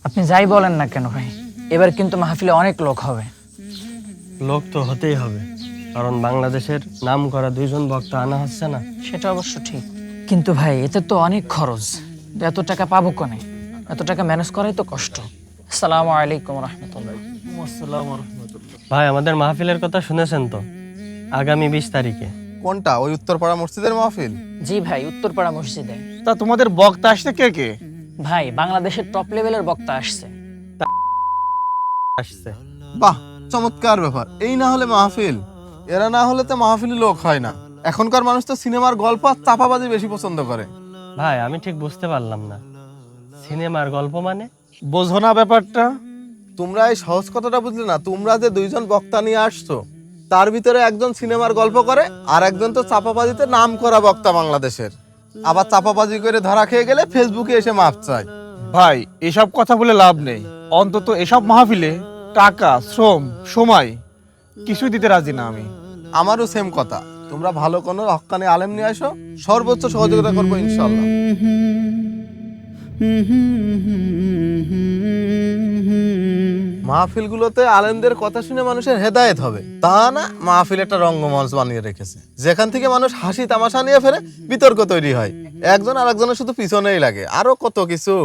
আপনি যাই বলেন না কেন ভাই, এবার কিন্তু মাহফিলে অনেক লোক হবে। লোক তো হতেই হবে, কারণ বাংলাদেশের নাম করা দুইজন বক্তা আনা হচ্ছে না। সেটা অবশ্য ঠিক, কিন্তু ভাই এতে তো অনেক খরচ। এত টাকা পাবো কোনে? এত টাকা ম্যানেজ করাই তো কষ্ট। আসসালামু আলাইকুম রহমতুল্লাহ। ভাই, আমাদের মাহফিলের কথা শুনেছেন তো? আগামী 20 তারিখে। কোনটা? ওই উত্তরপাড়া মসজিদের মাহফিল? জি ভাই, উত্তরপাড়া মসজিদে। তা তোমাদের বক্তা আসছে কে কে? ভাই, বাংলাদেশের টপ লেভেলের বক্তা আসছে। আসছে। বাহ, চমৎকার ব্যাপার। এই না হলে মাহফিল! এরা না হলে তো মাহফিলে লোক হয় না। এখনকার মানুষ তো সিনেমার গল্প আর চাপাবাজি বেশি পছন্দ করে। ভাই, আমি ঠিক বুঝতে পারলাম না, সিনেমার গল্প মানে? বোঝো না ব্যাপারটা? তোমরা এই সহজ কথাটা বুঝলে না। তোমরা যে দুইজন বক্তা নিয়ে আসছো, তার ভিতরে একজন সিনেমার গল্প করে আর একজন তো চাপাবাজিতে নাম করা বক্তা বাংলাদেশের। আবার চাপাবাজি করে ধরা খেয়ে গেলে ফেসবুকে এসে মাপ চায়। ভাই, এসব কথা বলে লাভ নেই। অন্তত এসব মাহফিলে টাকা, শ্রম, সময় কিছুই দিতে রাজি না আমি। আমারও সেম কথা। তোমরা ভালো কোনো হক্কানি আলেম নিয়ে আসো, সর্বোচ্চ সহযোগিতা করবো ইনশাল্লাহ। মাহফিলগুলোতে আলেমদের কথা শুনে মানুষের হেদায়েত হবে, তা না মাহফিল একটা রঙ্গমঞ্চ বানিয়ে রেখেছে, যেখান থেকে মানুষ হাসি তামাশা নিয়ে ফেরে, বিতর্ক তৈরি হয়, একজন আরেকজনের শুধু পিছনেই লাগে, আরো কত কিছু।